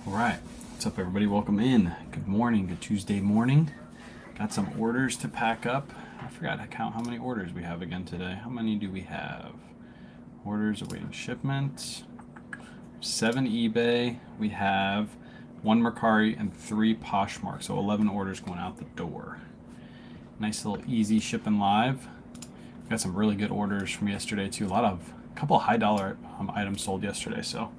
All right, what's up, everybody? Welcome in. Good morning, good Tuesday morning. Got some orders to pack up. I forgot to count how many orders we have again today. How many do we have? Orders awaiting shipment. 7 eBay. We have 1 Mercari and 3 Poshmark. So 11 orders going out the door. Nice little easy shipping live. Got some really good orders from yesterday too. A couple of high dollar items sold yesterday. So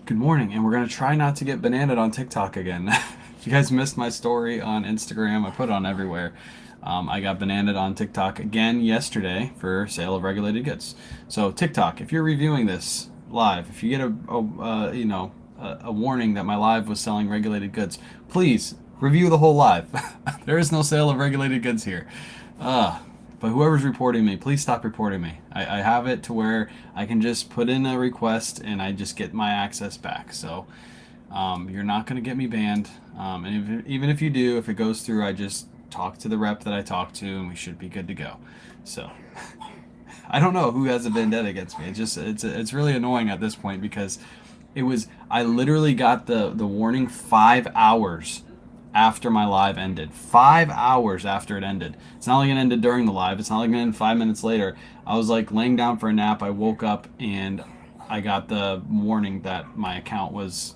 good morning, and we're gonna try not to get bananaed on TikTok again. If you guys missed my story on Instagram, I put it on everywhere. I got bananaed on TikTok again yesterday for sale of regulated goods. So TikTok, if you're reviewing this live, if you get a warning that my live was selling regulated goods, please review the whole live. There is no sale of regulated goods here. But whoever's reporting me, please stop reporting me. I have it to where I can just put in a request and I just get my access back. So you're not going to get me banned. And even if you do, if it goes through, I just talk to the rep that I talked to and we should be good to go. So I don't know who has a vendetta against me. It's really annoying at this point because I literally got the warning 5 hours after my live ended. 5 hours after it ended. It's not like it ended during the live. It's not like it ended 5 minutes later. I was like laying down for a nap. I woke up and I got the warning that my account was,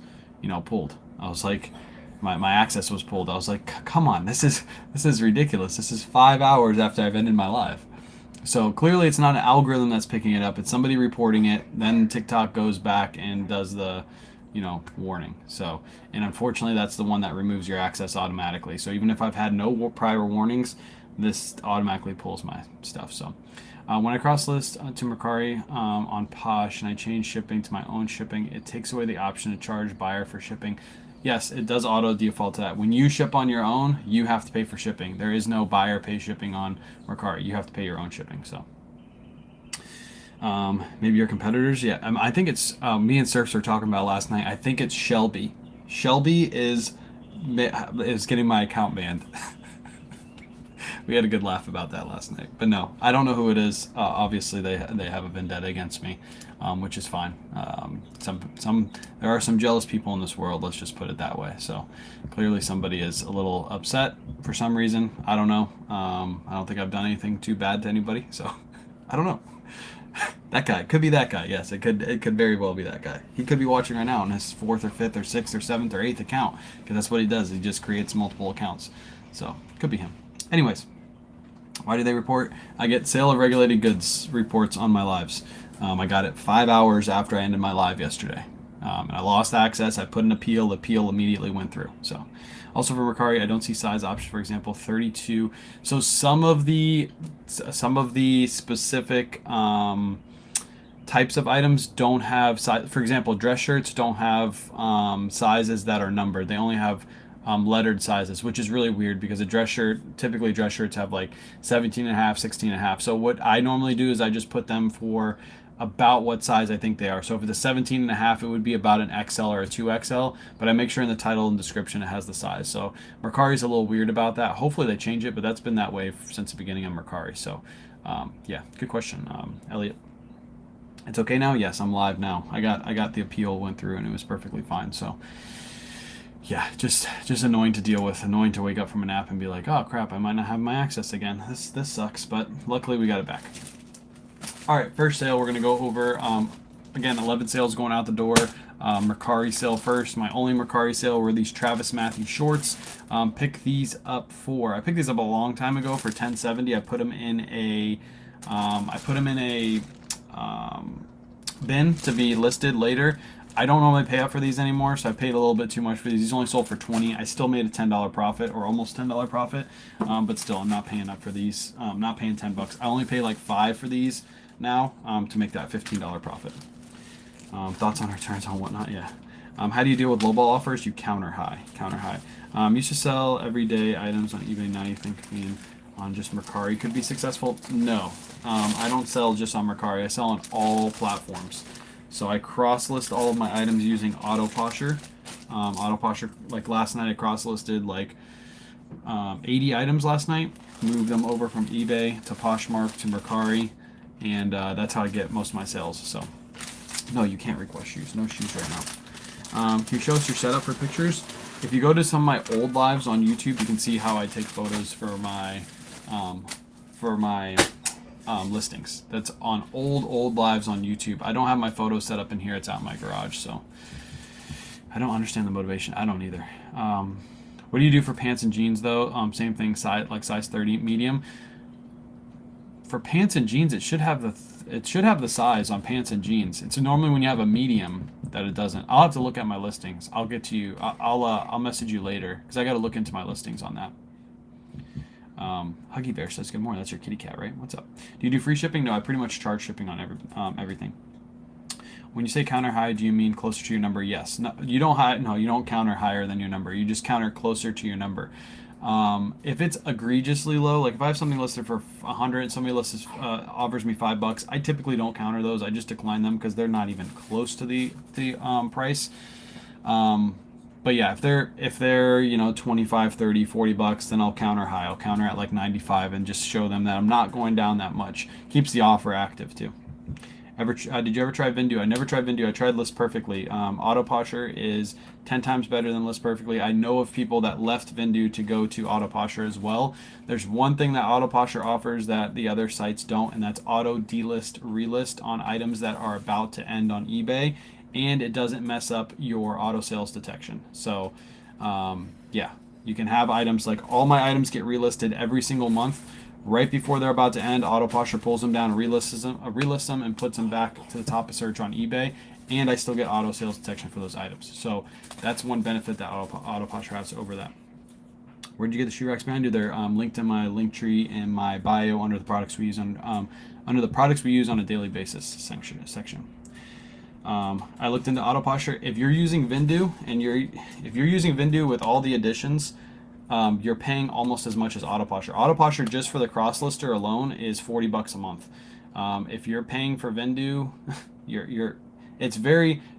pulled. I was like, my access was pulled. I was like, come on, this is ridiculous. This is 5 hours after I've ended my live. So clearly it's not an algorithm that's picking it up. It's somebody reporting it. Then TikTok goes back and does the warning. So, and unfortunately that's the one that removes your access automatically. So even if I've had no prior warnings, this automatically pulls my stuff. So when I cross list to Mercari on Posh and I change shipping to my own shipping, it takes away the option to charge buyer for shipping. Yes, it does auto default to that. When you ship on your own, you have to pay for shipping. There is no buyer pay shipping on Mercari. You have to pay your own shipping. So maybe your competitors. Yeah, I think it's me and Surfs were talking about last night. I think it's Shelby. Shelby is getting my account banned. We had a good laugh about that last night. But no, I don't know who it is. Obviously, they have a vendetta against me, which is fine. There are some jealous people in this world. Let's just put it that way. So clearly, somebody is a little upset for some reason. I don't know. I don't think I've done anything too bad to anybody. So I don't know. That guy could be that guy. Yes, it could very well be that guy. He could be watching right now on his 4th or 5th or 6th or 7th or 8th account because that's what he does. He just creates multiple accounts. So could be him. Anyways, why do they report? I get sale of regulated goods reports on my lives. I got it 5 hours after I ended my live yesterday. And I lost access. I put an appeal. The appeal immediately went through. So, also for Mercari, I don't see size options. For example, 32. So some of the specific types of items don't have size. For example, dress shirts don't have sizes that are numbered. They only have lettered sizes, which is really weird because typically dress shirts have like 17 and a half, 16 and a half. So what I normally do is I just put them for about what size I think they are. So for the 17 and a half, it would be about an XL or a 2XL, but I make sure in the title and description it has the size. So Mercari's a little weird about that. Hopefully they change it, but that's been that way since the beginning of Mercari. So yeah, good question, Elliot. It's okay now? Yes, I'm live now. I got the appeal, went through, and it was perfectly fine. So yeah, just annoying to deal with. Annoying to wake up from a nap and be like, oh crap, I might not have my access again. This sucks, but luckily we got it back. All right, first sale we're gonna go over. Again, 11 sales going out the door. Mercari sale first. My only Mercari sale were these Travis Matthew shorts. I picked these up a long time ago for $10.70. I put them in a bin to be listed later. I don't normally pay up for these anymore, so I paid a little bit too much for these. These only sold for $20. I still made a $10 profit, or almost $10 profit, but still, I'm not paying up for these. I'm not paying $10. I only pay like $5 for these now to make that $15 profit. Thoughts on returns on whatnot? Yeah. How do you deal with lowball offers? You counter high. Used to sell everyday items on eBay. Now you think being on just Mercari could be successful? No. I don't sell just on Mercari. I sell on all platforms. So I cross-list all of my items using Autoposher. Autoposher, like last night I cross-listed like 80 items last night. Moved them over from eBay to Poshmark to Mercari. And that's how I get most of my sales. So no, you can't request shoes. No shoes right now. Can you show us your setup for pictures? If you go to some of my old lives on YouTube, you can see how I take photos for my listings. That's on old lives on YouTube. I don't have my photos set up in here. It's out in my garage, so I don't understand the motivation. I don't either. What do you do for pants and jeans though? Same thing, size 30 medium. For pants and jeans, it should have the size on pants and jeans. It's normally when you have a medium that it doesn't. I'll have to look at my listings. I'll get to you. I'll message you later because I got to look into my listings on that. Huggy Bear says good morning. That's your kitty cat, right? What's up? Do you do free shipping? No, I pretty much charge shipping on everything. When you say counter high, do you mean closer to your number? Yes. No, you don't No, you don't counter higher than your number. You just counter closer to your number. If it's egregiously low, like if I have something listed for 100 and somebody offers me $5, I typically don't counter those. I just decline them because they're not even close to the price. But yeah, if they're 25, 30, $40, then I'll counter high. I'll counter at like 95 and just show them that I'm not going down that much. Keeps the offer active too. Did you ever try Vindu? I never tried Vindu. I tried List Perfectly. Autoposher is 10 times better than List Perfectly. I know of people that left Vindu to go to Autoposher as well. There's one thing that Autoposher offers that the other sites don't, and that's auto delist relist on items that are about to end on eBay, and it doesn't mess up your auto sales detection. So yeah, you can have items like all my items get relisted every single month. Right before they're about to end, Autoposher pulls them down, relists them, and puts them back to the top of search on eBay. And I still get auto sales detection for those items. So that's one benefit that Autoposher has over that. Where'd you get the shoe racks behind you? They're linked in my link tree in my bio under the products we use on a daily basis section. I looked into Autoposher. If you're using Vindu with all the additions, you're paying almost as much as Autoposher. Autoposher just for the cross lister alone is $40 a month. If you're paying for Vindu,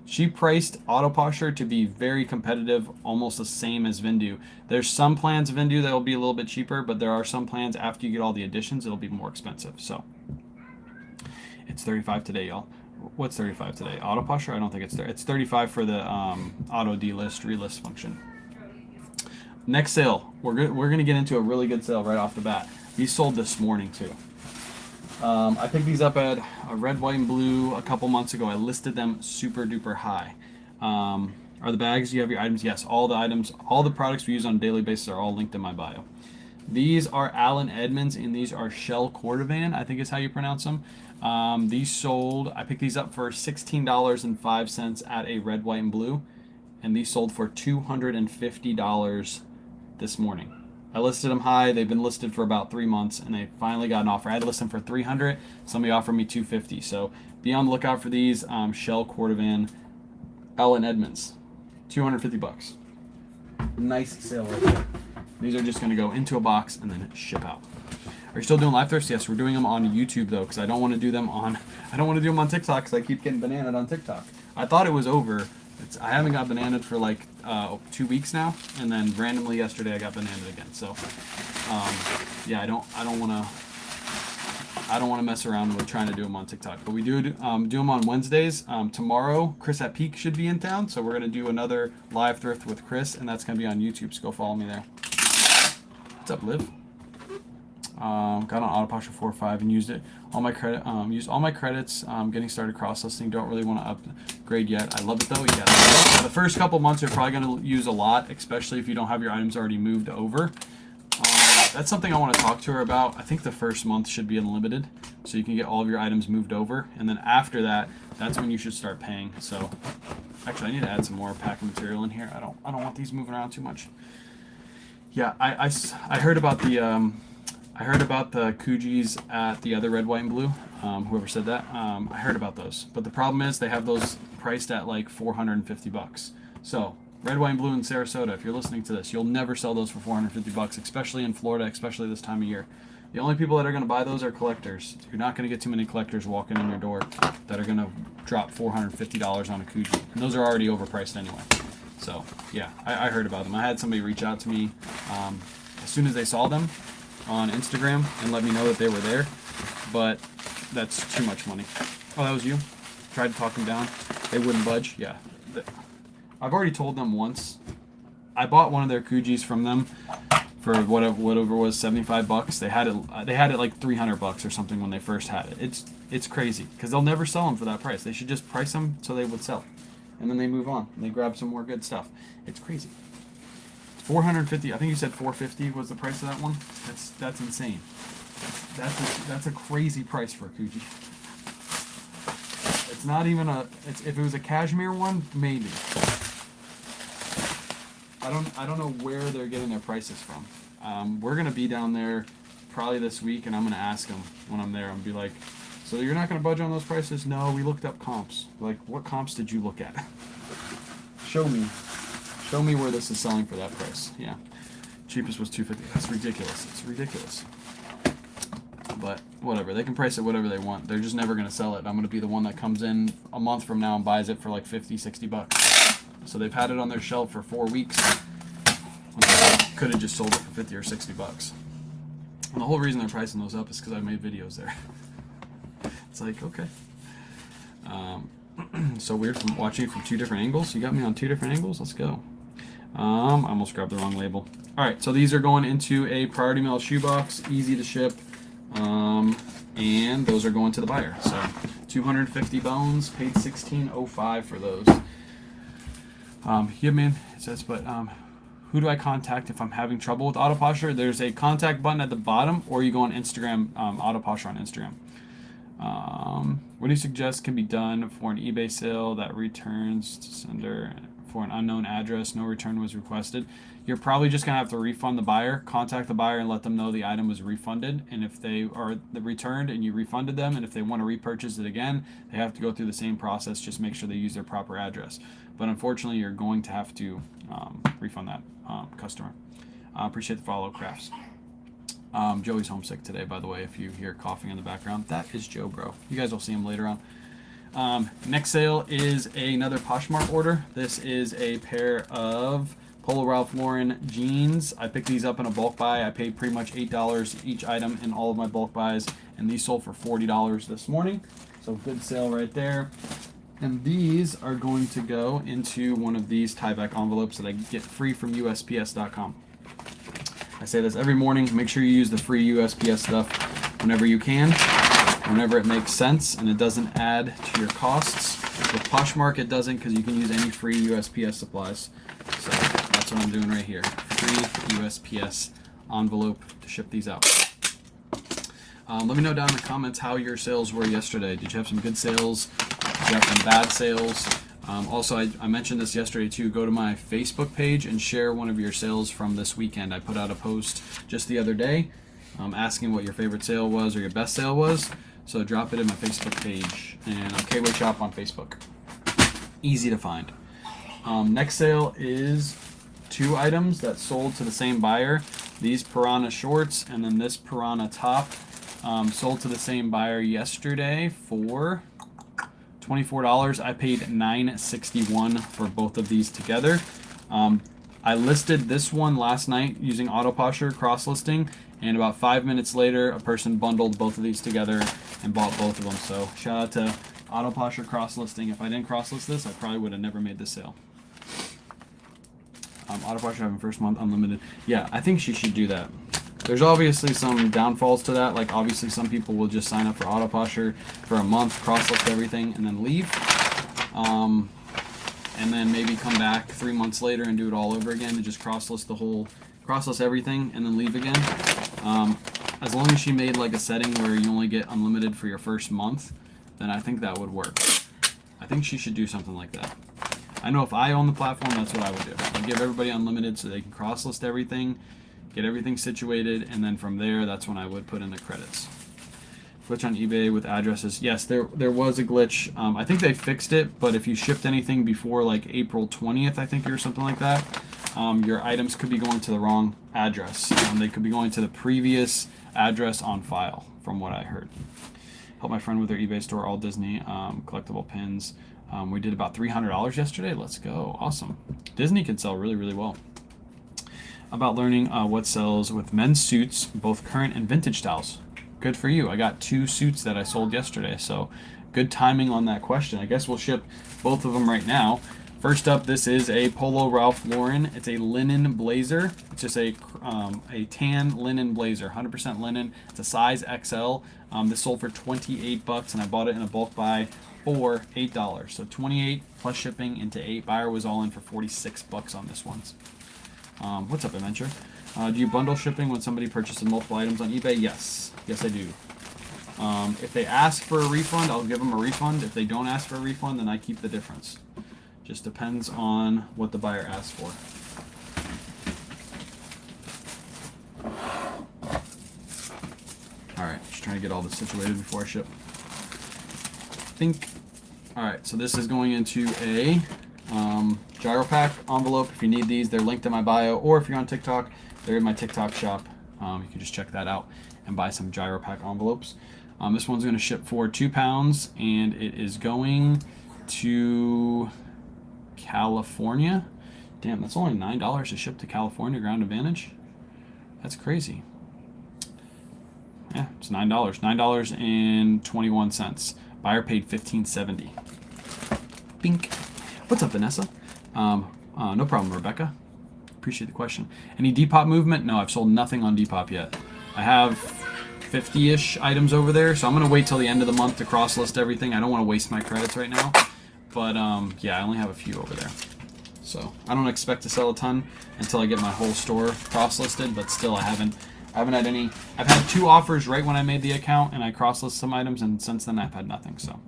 she priced Autoposher to be very competitive, almost the same as Vindu. There's some plans of Vindu that will be a little bit cheaper, but there are some plans after you get all the additions, it'll be more expensive. So it's 35 today, y'all. What's 35 today? Autoposher? I don't think it's there. It's 35 for the auto delist relist function. Next sale, we're gonna get into a really good sale right off the bat. These sold this morning too. I picked these up at a red, white, and blue a couple months ago. I listed them super duper high. Are the bags? You have your items? Yes, all the items, all the products we use on a daily basis are all linked in my bio. These are Allen Edmonds, and these are Shell Cordovan, I think is how you pronounce them. These sold. I picked these up for $16.05 at a red, white, and blue, and these sold for $250 this morning. I listed them high. They've been listed for about 3 months, and they finally got an offer. I had to list them for $300. Somebody offered me $250. So be on the lookout for these. Shell Cordovan, Allen Edmonds, $250. Nice sale right there. These are just going to go into a box and then ship out. Are you still doing live thrifts? Yes, we're doing them on YouTube though, because I don't want to do them on TikTok because I keep getting bananaed on TikTok. I thought it was over. I haven't got bananaed for like 2 weeks now, and then randomly yesterday I got bananaed again. So yeah, I don't want to mess around with trying to do them on TikTok. But we do them on Wednesdays. Tomorrow, Chris at Peak should be in town, so we're gonna do another live thrift with Chris, and that's gonna be on YouTube. So go follow me there. What's up, Liv? Got on Autoposher 4 or 5 and used it. Used all my credits. Getting started cross listing. Don't really want to upgrade yet. I love it though. Yeah. The first couple months you're probably going to use a lot, especially if you don't have your items already moved over. That's something I want to talk to her about. I think the first month should be unlimited, so you can get all of your items moved over, and then after that, that's when you should start paying. So, actually, I need to add some more packing material in here. I don't want these moving around too much. Yeah, I heard about the Coogis at the other red, white, and blue. Whoever said that, I heard about those. But the problem is they have those priced at like $450. So red, white, and blue in Sarasota, if you're listening to this, you'll never sell those for $450, especially in Florida, especially this time of year. The only people that are going to buy those are collectors. You're not going to get too many collectors walking in your door that are going to drop $450 on a Coogi. And those are already overpriced anyway. So yeah, I heard about them. I had somebody reach out to me as soon as they saw them on Instagram and let me know that they were there, but that's too much money. Oh, that was you? Tried to talk them down. They wouldn't budge. Yeah. I've already told them once. I bought one of their Kujis from them for whatever it was, $75. They had it like $300 or something when they first had it. It's crazy because they'll never sell them for that price. They should just price them so they would sell, and then they move on and they grab some more good stuff. It's crazy. 450. I think you said 450 was the price of that one. That's insane. That's a crazy price for a Kuji. It's not even if it was a cashmere one, maybe. I don't know where they're getting their prices from. We're gonna be down there probably this week, and I'm gonna ask them when I'm there. I'm gonna be like, so you're not gonna budge on those prices? No, we looked up comps. Like, what comps did you look at? Show me where this is selling for that price. Yeah, cheapest was $250. That's ridiculous. It's ridiculous. But whatever, they can price it whatever they want. They're just never gonna sell it. I'm gonna be the one that comes in a month from now and buys it for like $50-$60. So they've had it on their shelf for 4 weeks. Could have just sold it for $50 or $60. And the whole reason they're pricing those up is because I made videos there. It's like, okay. So weird from watching it from 2 different angles. You got me on 2 different angles. Let's go. I almost grabbed the wrong label. All right, so these are going into a priority mail shoebox, easy to ship, and those are going to the buyer. So 250 bones, paid $16.05 for those. Yeah, man, it says, but who do I contact if I'm having trouble with Autoposher? There's a contact button at the bottom, or you go on Instagram, Autoposher on Instagram. What do you suggest can be done for an eBay sale that returns to sender for an unknown address? No return was requested. You're probably just going to have to refund the buyer, contact the buyer and let them know the item was refunded. And if they are returned and you refunded them, and if they want to repurchase it again, they have to go through the same process. Just make sure they use their proper address. But unfortunately, you're going to have to refund that customer. Appreciate the follow, Crafts. Joey's homesick today, by the way, if you hear coughing in the background. That is Joe, bro. You guys will see him later on. Next sale is another Poshmark order. This is a pair of Polo Ralph Lauren jeans. I picked these up in a bulk buy. I paid pretty much $8 each item in all of my bulk buys, and these sold for $40 this morning. So good sale right there. And these are going to go into one of these tie-back envelopes that I get free from USPS.com. I say this every morning. Make sure you use the free USPS stuff whenever you can, whenever it makes sense and it doesn't add to your costs. With Poshmark, it doesn't, because you can use any free USPS supplies. So that's what I'm doing right here. Free USPS envelope to ship these out. Let me know down in the comments how your sales were yesterday. Did you have some good sales? Did you have some bad sales? Also, I mentioned this yesterday too. Go to my Facebook page and share one of your sales from this weekend. I put out a post just the other day asking what your favorite sale was or your best sale was. So drop it in my Facebook page, and KW Shop on Facebook. Easy to find. Next sale is 2 items that sold to the same buyer. These Piranha shorts and then this Piranha top sold to the same buyer yesterday for $24. I paid $9.61 for both of these together. I listed this one last night using Autoposher cross-listing, and about 5 minutes later, a person bundled both of these together and bought both of them. So shout out to Autoposher cross-listing. If I didn't cross-list this, I probably would have never made this sale. Autoposher having first month unlimited. Yeah, I think she should do that. There's obviously some downfalls to that. Like, obviously some people will just sign up for Autoposher for a month, cross-list everything, and then leave. And then maybe come back 3 months later and do it all over again and just cross-list everything and then leave again. As long as she made like a setting where you only get unlimited for your first month, then I think that would work. I think she should do something like that. I know if I own the platform, that's what I would do. I'd give everybody unlimited so they can cross-list everything, get everything situated, and then from there, that's when I would put in the credits. Glitch on eBay with addresses. Yes, there was a glitch. I think they fixed it, but if you shipped anything before like April 20th, I think, or something like that, your items could be going to the wrong address. They could be going to the previous address on file, from what I heard. Help my friend with their eBay store, all Disney collectible pins. We did about $300 yesterday. Let's go. Awesome. Disney can sell really, really well. About learning what sells with men's suits, both current and vintage styles. Good for you. I got 2 suits that I sold yesterday, so good timing on that question. I guess we'll ship both of them right now. First up, this is a Polo Ralph Lauren. It's a linen blazer. It's just a tan linen blazer, 100% linen. It's a size XL. This sold for $28, and I bought it in a bulk buy for $8. So $28 plus shipping into $8. Buyer was all in for $46 on this one. What's up, Adventure? Do you bundle shipping when somebody purchases multiple items on eBay? Yes. Yes, I do. If they ask for a refund, I'll give them a refund. If they don't ask for a refund, then I keep the difference. Just depends on what the buyer asks for. All right, just trying to get all this situated before I ship. All right, so this is going into a gyro pack envelope. If you need these, they're linked in my bio, or if you're on TikTok, they're in my TikTok shop. You can just check that out and buy some gyro pack envelopes. This one's going to ship for £2, and it is going to California. Damn, that's only $9 to ship to California, Ground Advantage. That's crazy. Yeah, it's $9. $9.21. Buyer paid $15.70. Bink. What's up, Vanessa? No problem, Rebecca. Appreciate the question. Any Depop movement? No, I've sold nothing on Depop yet. I have 50-ish items over there, so I'm going to wait till the end of the month to cross-list everything. I don't want to waste my credits right now. But yeah, I only have a few over there. So I don't expect to sell a ton until I get my whole store cross-listed, but still I haven't had any. I've had 2 offers right when I made the account, and I cross-listed some items, and since then I've had nothing. So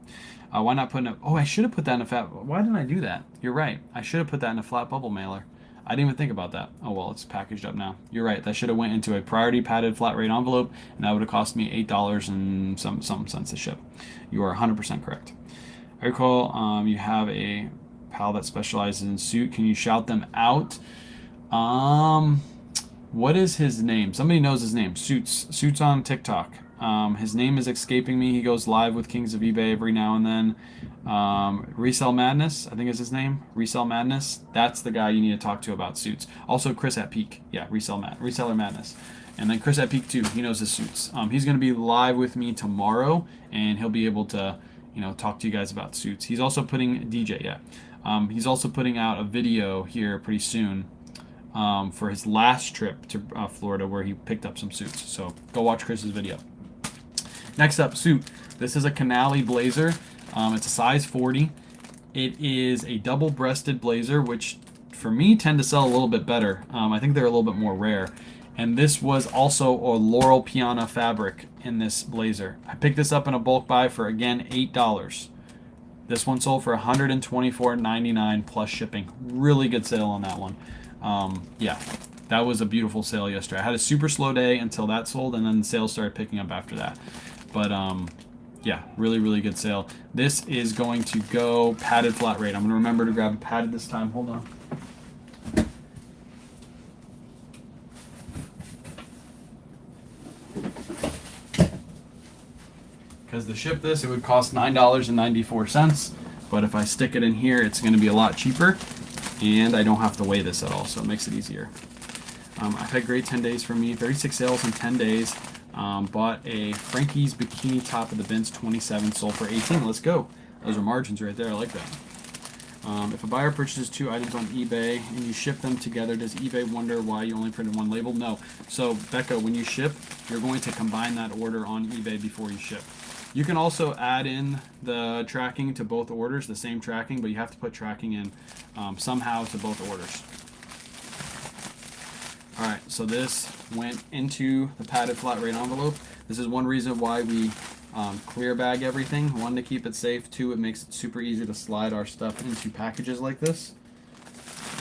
why not put in a, oh, I should have put that in a flat, why didn't I do that? You're right. I should have put that in a flat bubble mailer. I didn't even think about that. Oh, well, it's packaged up now. You're right. That should have went into a priority padded flat rate envelope, and that would have cost me $8 and some cents to ship. You are 100% correct. I recall you have a pal that specializes in suit. Can you shout them out? What is his name? Somebody knows his name. Suits on TikTok. His name is escaping me. He goes live with Kings of eBay every now and then. Resell Madness, I think is his name. Resell Madness. That's the guy you need to talk to about suits. Also, Chris at Peak. Yeah, Reseller Madness. And then Chris at Peak too. He knows his suits. He's going to be live with me tomorrow, and he'll be able to, talk to you guys about suits. He's also putting DJ. Yeah. He's also putting out a video here pretty soon. For his last trip to Florida, where he picked up some suits. So go watch Chris's video. Next up, suit. This is a Canali blazer. It's a size 40. It is a double-breasted blazer, which for me tend to sell a little bit better. I think they're a little bit more rare. And this was also a Laurel Piana fabric in this blazer. I picked this up in a bulk buy for, again, $8. This one sold for $124.99 plus shipping. Really good sale on that one. Yeah, that was a beautiful sale yesterday. I had a super slow day until that sold, and then the sales started picking up after that. But yeah, really, really good sale. This is going to go padded flat rate. I'm going to remember to grab a padded this time. Hold on. Because to ship this, it would cost $9.94. But if I stick it in here, it's going to be a lot cheaper. And I don't have to weigh this at all, so it makes it easier. I've had great 10 days for me. 36 sales in 10 days. Bought a Frankie's bikini top of the bins, 27, sold for 18. Let's go. Those are margins right there. I like that. If a buyer purchases 2 items on eBay and you ship them together, does eBay wonder why you only printed one label? No. So, Becca, when you ship, you're going to combine that order on eBay before you ship. You can also add in the tracking to both orders, the same tracking, but you have to put tracking in somehow to both orders. All right, so this went into the padded flat rate envelope. This is one reason why we clear bag everything. One, to keep it safe. 2, it makes it super easy to slide our stuff into packages like this.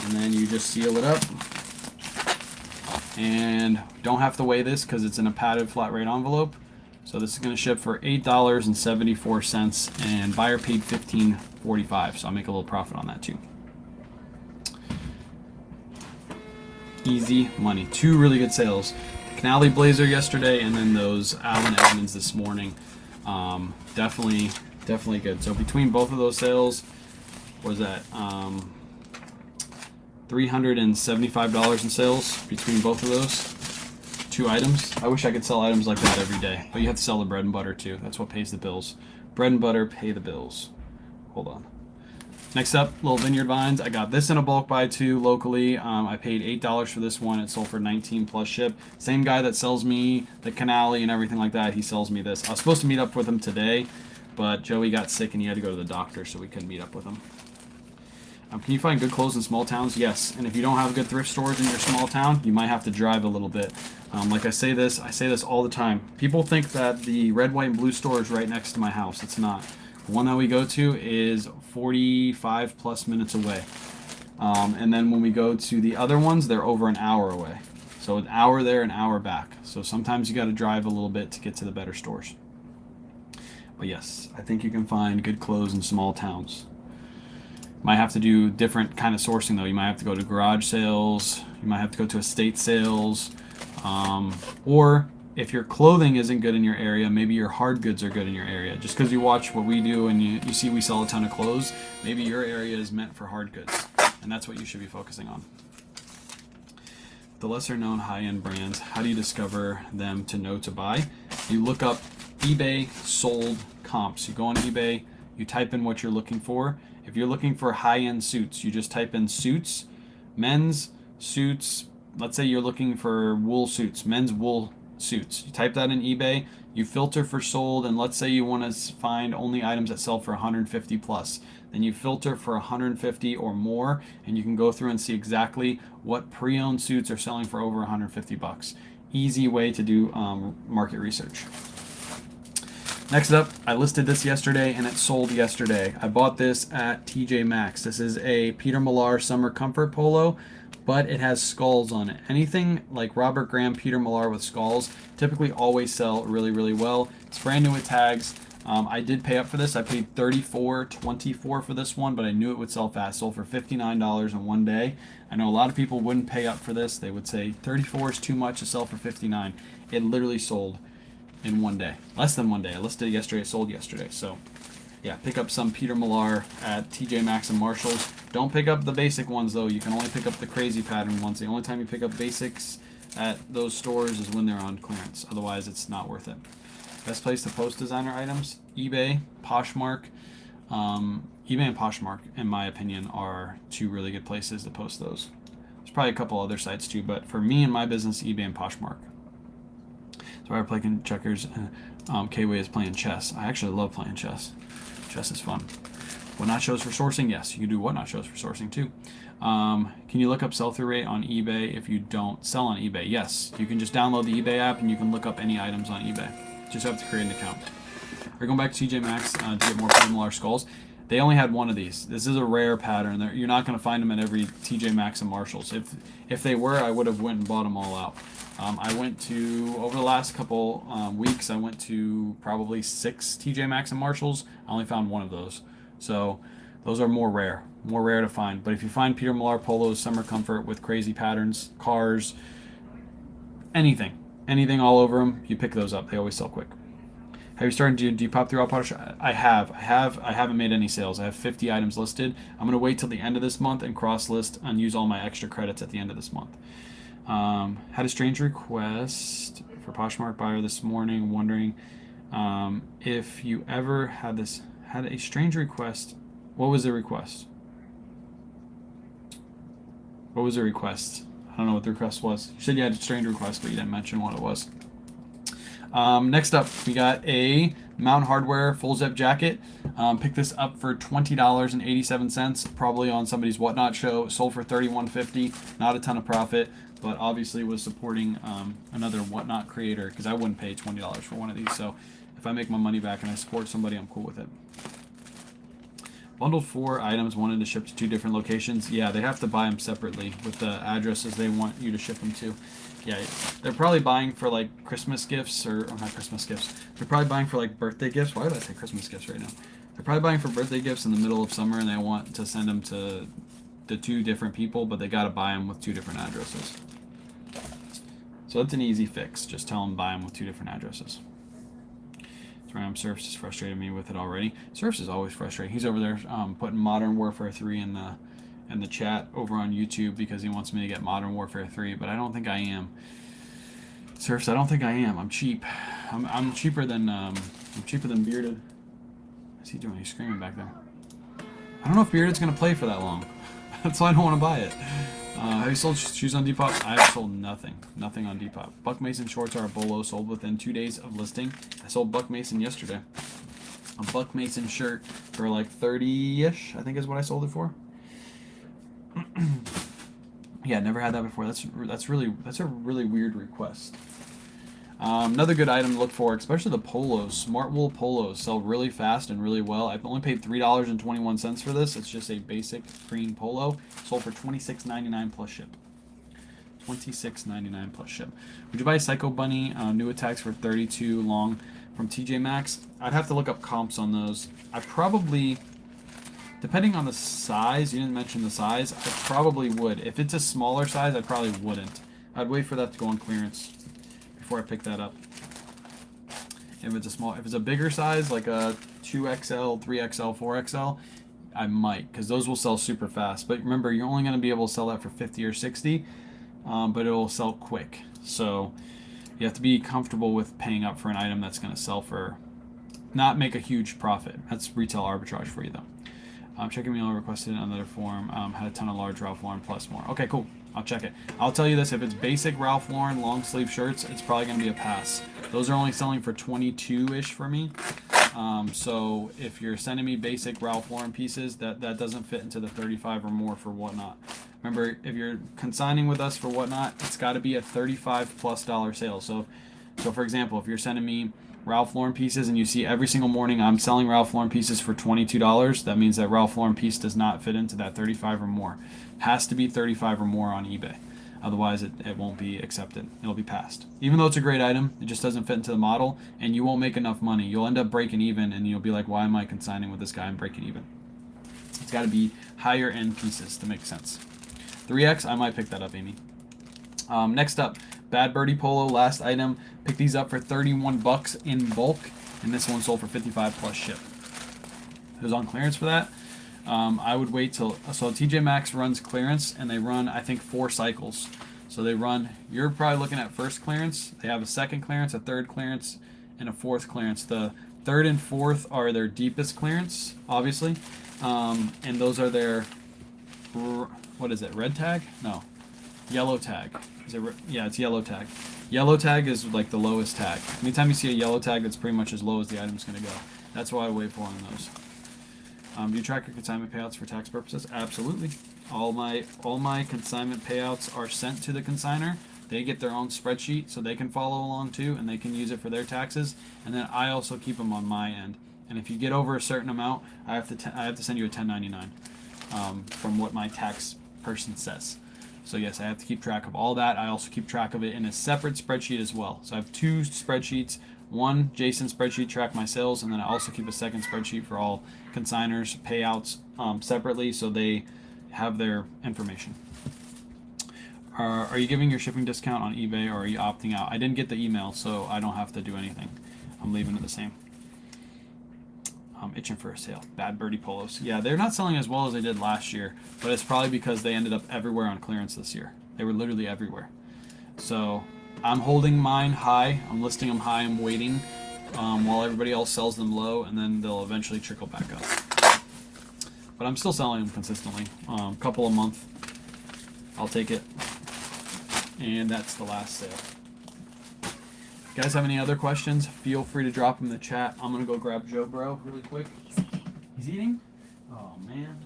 And then you just seal it up. And don't have to weigh this because it's in a padded flat rate envelope. So this is going to ship for $8.74, and buyer paid $15.45. So I'll make a little profit on that too. Easy money. 2 really good sales. The Canali blazer yesterday, and then those Allen Edmonds this morning. Definitely good. So between both of those sales, what was that? $375 in sales between both of those 2 items. I wish I could sell items like that every day, but you have to sell the bread and butter too. That's what pays the bills. Bread and butter pay the bills. Hold on. Next up, little vineyard vines. I got this in a bulk buy too locally. I paid $8 for this one. It sold for 19 plus ship. Same guy that sells me the Canali and everything like that. He sells me this. I was supposed to meet up with him today, but Joey got sick and he had to go to the doctor, so we couldn't meet up with him. Can you find good clothes in small towns? Yes. And if you don't have good thrift stores in your small town, you might have to drive a little bit. Like I say this all the time. People think that the red, white, and blue store is right next to my house. It's not. The one that we go to is 45 plus minutes away. And then when we go to the other ones, they're over an hour away. So an hour there, an hour back. So sometimes you got to drive a little bit to get to the better stores. But yes, I think you can find good clothes in small towns. Might have to do different kind of sourcing though. You might have to go to garage sales. You might have to go to estate sales. Or if your clothing isn't good in your area, maybe your hard goods are good in your area. Just because you watch what we do and you see we sell a ton of clothes, maybe your area is meant for hard goods. And that's what you should be focusing on. The lesser known high-end brands, how do you discover them to know to buy? You look up eBay sold comps. You go on eBay, you type in what you're looking for. If you're looking for high-end suits, you just type in suits, men's suits. Let's say you're looking for wool suits, men's wool suits. You type that in eBay, you filter for sold, and let's say you want to find only items that sell for 150 plus. Then you filter for 150 or more, and you can go through and see exactly what pre-owned suits are selling for over 150 bucks. Easy way to do market research. Next up, I listed this yesterday and it sold yesterday. I bought this at TJ Maxx. This is a Peter Millar Summer Comfort Polo, but it has skulls on it. Anything like Robert Graham, Peter Millar with skulls typically always sell really, really well. It's brand new with tags. I did pay up for this. I paid $34.24 for this one, but I knew it would sell fast. Sold for $59 in one day. I know a lot of people wouldn't pay up for this. They would say 34 is too much to sell for 59. It literally sold in one day, less than one day. I listed it yesterday, it sold yesterday. So yeah, pick up some Peter Millar at TJ Maxx and Marshalls. Don't pick up the basic ones though. You can only pick up the crazy pattern ones. The only time you pick up basics at those stores is when they're on clearance. Otherwise, it's not worth it. Best place to post designer items: eBay, Poshmark. eBay and Poshmark, in my opinion, are two really good places to post those. There's probably a couple other sites too, but for me and my business, eBay and Poshmark. So I play checkers. K-Way is playing chess. I actually love playing chess. Chess is fun. What not shows for sourcing? Yes, you can do what not shows for sourcing too. Can you look up sell-through rate on eBay if you don't sell on eBay? Yes, you can just download the eBay app and you can look up any items on eBay. Just have to create an account. We're going back to TJ Maxx to get more Peter Millar skulls. They only had one of these. This is a rare pattern. You're not going to find them at every TJ Maxx and Marshalls. If they were, I would have went and bought them all out. I went to, over the last couple weeks, I went to probably 6 TJ Maxx and Marshalls. I only found one of those. So those are more rare to find. But if you find Peter Millar polos, summer comfort with crazy patterns, cars, anything all over them, you pick those up. They always sell quick. Have you started to Depop through Auto? I haven't made any sales. I have 50 items listed. I'm going to wait till the end of this month and cross list and use all my extra credits at the end of this month. Had a strange request for Poshmark buyer this morning, wondering if you ever had a strange request. What was the request? What was the request? I don't know what the request was. You said you had a strange request, but you didn't mention what it was. Next up, we got a Mountain Hardwear full zip jacket. Picked this up for $20.87, probably on somebody's Whatnot show. Sold for $31.50. Not a ton of profit, but obviously was supporting another Whatnot creator because I wouldn't pay $20 for one of these. So if I make my money back and I support somebody, I'm cool with it. Bundled 4 items wanted to ship to 2 different locations. Yeah, they have to buy them separately with the addresses they want you to ship them to. Yeah, they're probably buying for like Christmas gifts or not Christmas gifts. They're probably buying for like birthday gifts. Why did I say Christmas gifts right now? They're probably buying for birthday gifts in the middle of summer and they want to send them to the 2 different people, but they got to buy them with 2 different addresses. So that's an easy fix. Just tell them buy them with 2 different addresses. Random Surfs has frustrated me with it already. Surfs is always frustrating. He's over there putting Modern Warfare 3 in the chat over on YouTube because he wants me to get Modern Warfare 3, but I don't think I am. Surfs, I don't think I am. I'm cheap. I'm cheaper than Bearded. What's he doing? He's screaming back there. I don't know if Bearded's going to play for that long. That's why I don't want to buy it. Have you sold shoes on Depop? I have sold nothing. Nothing on Depop. Buck Mason shorts are a bolo, sold within 2 days of listing. I sold Buck Mason yesterday. A Buck Mason shirt for like 30-ish, I think is what I sold it for. Yeah, never had that before. That's a really weird request. Another good item to look for, especially the polos. Smart wool polos sell really fast and really well. I've only paid $3.21 for this. It's just a basic green polo. Sold for $26.99 plus ship. $26.99 plus ship. Would you buy a Psycho Bunny new attacks for 32 long from TJ Maxx? I'd have to look up comps on those. I probably, depending on the size, you didn't mention the size, I probably would. If it's a smaller size, I probably wouldn't. I'd wait for that to go on clearance before I pick that up. If it's a bigger size, like a 2XL, 3XL, 4XL, I might, because those will sell super fast. But remember, you're only going to be able to sell that for 50 or 60, but it will sell quick. So you have to be comfortable with paying up for an item that's going to sell for, not make a huge profit. That's retail arbitrage for you, though. Checking me, requested another form. Had a ton of large Ralph Lauren plus more. Okay, cool. I'll check it. I'll tell you this, if it's basic Ralph Lauren long sleeve shirts, it's probably going to be a pass. Those are only selling for 22-ish for me. So if you're sending me basic Ralph Lauren pieces, that doesn't fit into the 35 or more for Whatnot. Remember, if you're consigning with us for Whatnot, it's got to be a $35+ sale. So for example, if you're sending me Ralph Lauren pieces and you see every single morning I'm selling Ralph Lauren pieces for $22, that means that Ralph Lauren piece does not fit into that 35 or more. It has to be 35 or more on eBay. Otherwise, it won't be accepted. It'll be passed. Even though it's a great item, it just doesn't fit into the model, and you won't make enough money. You'll end up breaking even, and you'll be like, why am I consigning with this guy and breaking even? It's got to be higher end pieces to make sense. 3X, I might pick that up, Amy. Next up, Bad Birdie Polo, last item. Picked these up for $31 in bulk, and this one sold for 55 plus ship. It was on clearance for that. I would wait till, so TJ Maxx runs clearance, and they run, I think, 4 cycles. So they run, you're probably looking at first clearance. They have a second clearance, a third clearance, and a fourth clearance. The third and fourth are their deepest clearance, obviously. And those are their, what is it, red tag? No, yellow tag. Is it, yeah, it's yellow tag. Yellow tag is like the lowest tag. Anytime you see a yellow tag, that's pretty much as low as the item's going to go. That's why I wait for on those. Do you track your consignment payouts for tax purposes? Absolutely. All my consignment payouts are sent to the consigner. They get their own spreadsheet, so they can follow along too, and they can use it for their taxes. And then I also keep them on my end. And if you get over a certain amount, I have to send you a 1099 from what my tax person says. So yes, I have to keep track of all that. I also keep track of it in a separate spreadsheet as well. So I have 2 spreadsheets. One Jason spreadsheet track my sales, and then I also keep a second spreadsheet for all consigners payouts separately, so they have their information. Are you giving your shipping discount on eBay, or are you opting out? I didn't get the email, so I don't have to do anything. I'm leaving it the same. Itching for a sale. Bad Birdie Polos. Yeah, they're not selling as well as they did last year, but it's probably because they ended up everywhere on clearance this year. They were literally everywhere. So I'm holding mine high. I'm listing them high. I'm waiting while everybody else sells them low, and then they'll eventually trickle back up. But I'm still selling them consistently. Couple a month. I'll take it. And that's the last sale. If you guys have any other questions, feel free to drop them in the chat. I'm going to go grab Joe Bro really quick. He's eating? Oh, man.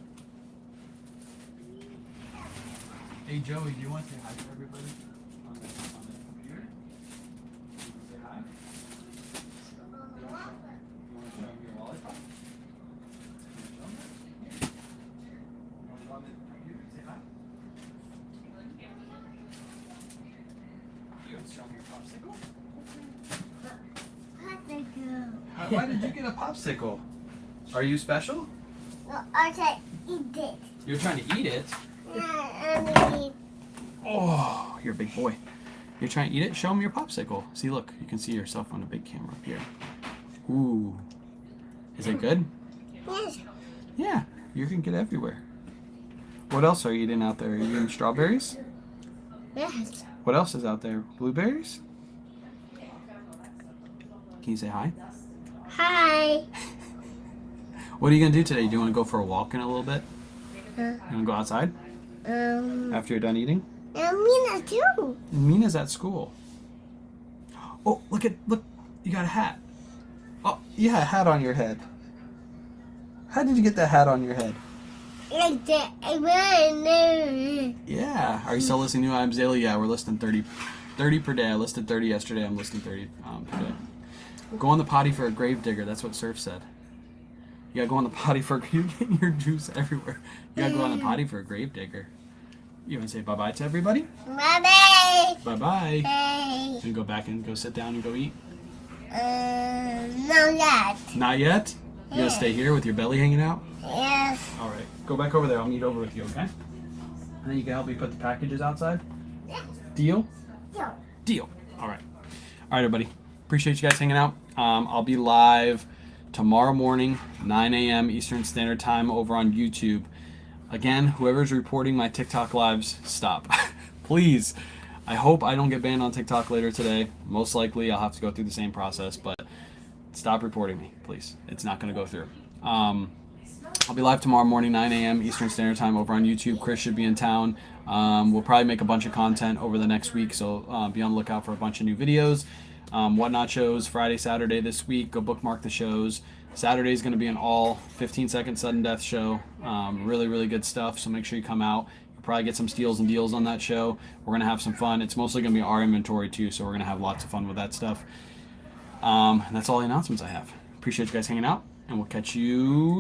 Hey, Joey, do you want to say hi to everybody on the computer? Say hi? You want to show them your lollipop? You want to show them on the computer? Say hi. You want to show them your popsicle? Why did you get a popsicle? Are you special? No, I can't eat it. You're trying to eat it? I Oh, you're a big boy. You're trying to eat it? Show them your popsicle. See, look, you can see yourself on a big camera up here. Ooh. Is it good? Yes. Yeah, you can get everywhere. What else are you eating out there? Are you eating strawberries? Yes. What else is out there? Blueberries? Can you say hi? Hi. What are you gonna do today? Do you want to go for a walk in a little bit? Huh? You want to go outside after you're done eating? Mina too. Mina's at school. Oh, look! You got a hat. Oh, you had a hat on your head. How did you get that hat on your head? Like that. I really Yeah. Are you still listening to I'm Zayla? Yeah, we're listing 30 per day. I listed 30 yesterday. I'm listing 30 today. Go on the potty for a grave digger. That's what Surf said. You gotta go on the potty for you're getting your juice everywhere. You gotta go on the potty for a grave digger. You wanna say bye-bye to everybody? Bye-bye. Bye-bye. Hey. And go back and go sit down and go eat? Not yet. Not yet? You gonna stay here with your belly hanging out? Yes. All right. Go back over there. I'll meet over with you, okay? And then you can help me put the packages outside? Yes. Deal? Yo. Deal. All right. All right, everybody. Appreciate you guys hanging out. I'll be live tomorrow morning, 9 a.m. Eastern Standard Time over on YouTube. Again, whoever's reporting my TikTok lives, stop. Please. I hope I don't get banned on TikTok later today. Most likely I'll have to go through the same process, but stop reporting me, please. It's not going to go through. I'll be live tomorrow morning, 9 a.m. Eastern Standard Time over on YouTube. Chris should be in town. We'll probably make a bunch of content over the next week, so be on the lookout for a bunch of new videos. Whatnot shows Friday, Saturday this week. Go bookmark the shows. Saturday is going to be an all 15-second sudden death show. Really, really good stuff, so make sure you come out. You'll probably get some steals and deals on that show. We're going to have some fun. It's mostly going to be our inventory, too, so we're going to have lots of fun with that stuff. And that's all the announcements I have. Appreciate you guys hanging out, and we'll catch you